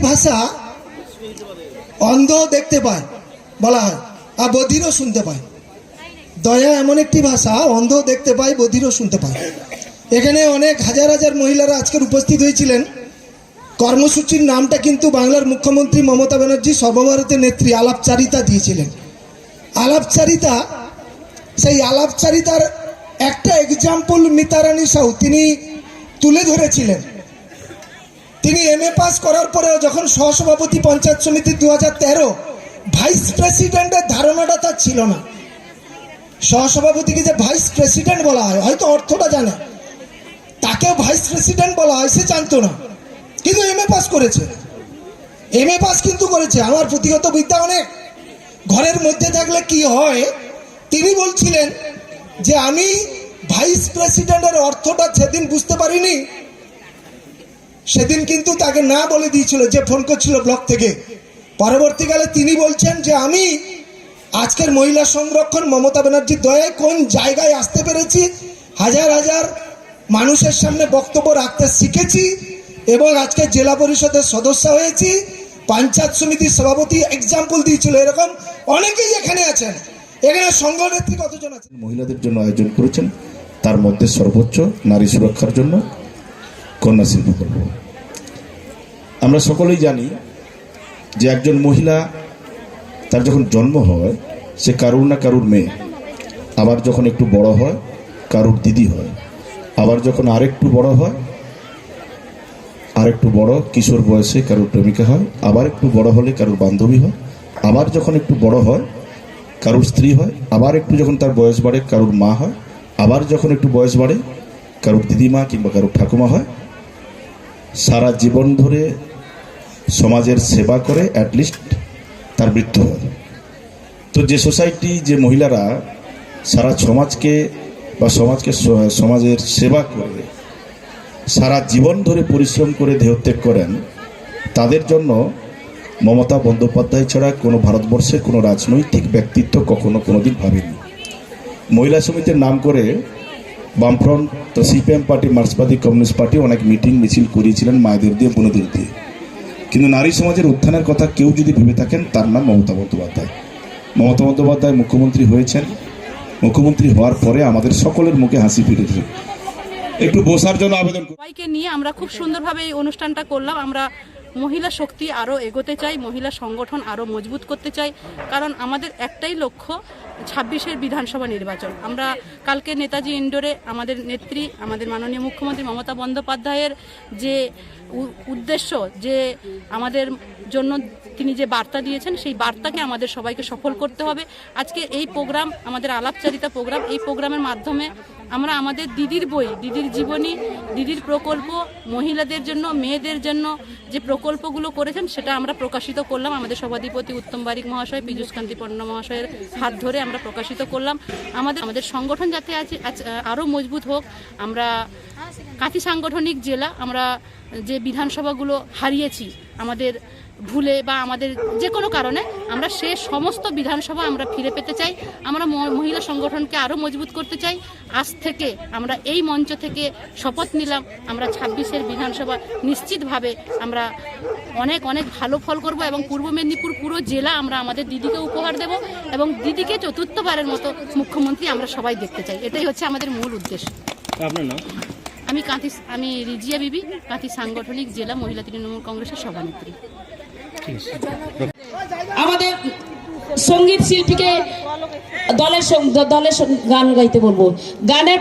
ভাষা অন্ধ দেখতে পায় বলা হয়, আর বধিরও শুনতে পায়। দয়া এমন একটি ভাষা, অন্ধ দেখতে পায়, বধিরও শুনতে পায়। এখানে অনেক হাজার হাজার মহিলারা আজকের উপস্থিত হয়েছিলেন। কর্মসূচির নামটা কিন্তু বাংলার মুখ্যমন্ত্রী মমতা ব্যানার্জি সর্বভারতীয় নেত্রী আলাপচারিতা দিয়েছিলেন। আলাপচারিতা, সেই আলাপচারিতার একটা এক্সাম্পল মিতারানী সাউ তিনি তুলে ধরেছিলেন। তিনি এমএ পাস করার পরেও যখন সহসভাপতি পঞ্চায়েত সমিতি 2013, ভাইস প্রেসিডেন্টের ধারণাটা তার ছিল না। সহসভাপতিকে যে ভাইস প্রেসিডেন্ট বলা হয়, হয়তো অর্থটা জানে, তাকেও ভাইস প্রেসিডেন্ট বলা হয়, সে জানতো না, কিন্তু এমএ পাস করেছে। এমএ পাস কিন্তু করেছে। আমার পুঁথিগত বিদ্যা অনেক। ঘরের মধ্যে থাকলে কি হয়, তিনি বলছিলেন যে আমি ভাইস প্রেসিডেন্টের অর্থটা সেদিন বুঝতে পারিনি। সেদিন কিন্তু তাকে না বলে দিয়েছিল যে ফোন করছিল ব্লক থেকে। পরবর্তীকালে তিনি বলছেন যে আমি আজকের মহিলা সংরক্ষণ মমতা ব্যানার্জির দয়ায় কোন জায়গায় আসতে পেরেছি, হাজার হাজার মানুষের সামনে বক্তব্য রাখতে শিখেছি এবং আজকে জেলা পরিষদের সদস্য হয়েছি, পঞ্চায়েত সমিতির সভাপতি এক্সাম্পল দিয়েছিল। এরকম অনেকেই এখানে আছেন। এখানে সংগঠনেত্রী কতজন আছেন? মহিলাদের জন্য আয়োজন করেছেন, তার মধ্যে সর্বোচ্চ নারী সুরক্ষার জন্য কন্যাশ্রী প্রকল্প। আমরা সকলেই জানি যে একজন মহিলা তার যখন জন্ম হয় সে কারুর না কারুর মেয়ে, আবার যখন একটু বড় হয় কারুর দিদি হয়, আবার যখন আরেকটু বড় হয়, আরেকটু বড় কিশোর বয়সে কারুর প্রেমিকা হয়, আবার একটু বড় হলে কারুর বান্ধবী হয়, আবার যখন একটু বড় হয় কারুর স্ত্রী হয়, আবার একটু যখন তার বয়স বাড়ে কারুর মা হয়, আবার যখন একটু বয়স বাড়ে কারুর দিদিমা কিংবা কারুর ঠাকুমা হয়। সারা জীবন ধরে সমাজের সেবা করে অ্যাটলিস্ট তার মৃত্যু হয়। তো যে সোসাইটি, যে মহিলারা সারা সমাজকে বা সমাজের সেবা করে সারা জীবন ধরে পরিশ্রম করে দেহত্যাগ করেন, তাদের জন্য মমতা বন্দ্যোপাধ্যায় ছাড়া কোনো ভারতবর্ষের কোনো রাজনৈতিক ব্যক্তিত্ব কখনো কোনোদিন ভাবেনি। মহিলা সমিতির নাম করে বামফ্রন্ট, তো সিপিএম পার্টি, মার্ক্সবাদী কমিউনিস্ট পার্টি অনেক মিটিং মিছিল করিয়েছিলেন মায়েদের দিয়ে, বোনেদের দিয়ে। কিন্তু নারী সমাজের উত্থানের কথা কেউ যদি ভেবে থাকেন, তার নাম মমতা বন্দ্যোপাধ্যায়। মমতা বন্দ্যোপাধ্যায় মুখ্যমন্ত্রী হয়েছেন। মুখ্যমন্ত্রী হওয়ার পরে আমাদের সকলের মুখে হাসি ফিরেছে। একটু বসার জন্য আবেদন। সবাইকে নিয়ে আমরা খুব সুন্দরভাবে এই অনুষ্ঠানটা করলাম। আমরা মহিলা শক্তি আরও এগোতে চাই, মহিলা সংগঠন আরও মজবুত করতে চাই, কারণ আমাদের একটাই লক্ষ্য 26-এর বিধানসভা নির্বাচন। আমরা কালকে নেতাজি ইন্ডোরে আমাদের নেত্রী, আমাদের মাননীয় মুখ্যমন্ত্রী মমতা বন্দ্যোপাধ্যায়ের যে উদ্দেশ্য, যে আমাদের জন্য তিনি যে বার্তা দিয়েছেন, সেই বার্তাকে আমাদের সবাইকে সফল করতে হবে। আজকে এই প্রোগ্রাম, আমাদের আলাপচারিতা প্রোগ্রাম, এই প্রোগ্রামের মাধ্যমে আমরা আমাদের দিদির বই, দিদির জীবনী, দিদির প্রকল্প, মহিলাদের জন্য, মেয়েদের জন্য যে প্রকল্পগুলো করেছেন সেটা আমরা প্রকাশিত করলাম। আমাদের সভাধিপতি উত্তম বারিক মহাশয়, পীযূষ কান্তি পণ্য মহাশয়ের হাত ধরে আমরা প্রকাশিত করলাম। আমাদের সংগঠন যাতে আরও মজবুত হোক। আমরা কাঁথি সাংগঠনিক জেলা, আমরা যে বিধানসভাগুলো হারিয়েছি আমাদের ভুলে বা আমাদের যে কোনো কারণে, আমরা সে সমস্ত বিধানসভা আমরা ফিরে পেতে চাই। আমরা মহিলা সংগঠনকে আরও মজবুত করতে চাই। আজ থেকে আমরা এই মঞ্চ থেকে শপথ নিলাম, আমরা 26-এর বিধানসভা নিশ্চিতভাবে আমরা অনেক অনেক ভালো ফল করব এবং পূর্ব মেদিনীপুর পুরো জেলা আমরা আমাদের দিদিকে উপহার দেব এবং দিদিকে চতুর্থবারের মতো মুখ্যমন্ত্রী আমরা সবাই দেখতে চাই। এটাই হচ্ছে আমাদের মূল উদ্দেশ্য। আপনার নাম? আমি রিজিয়া বিবি, কাঁথি সাংগঠনিক জেলা মহিলা তৃণমূল কংগ্রেসের সভানেত্রী। আমাদের সঙ্গীত শিল্পীকে দলের গান গাইতে বলবো। গানের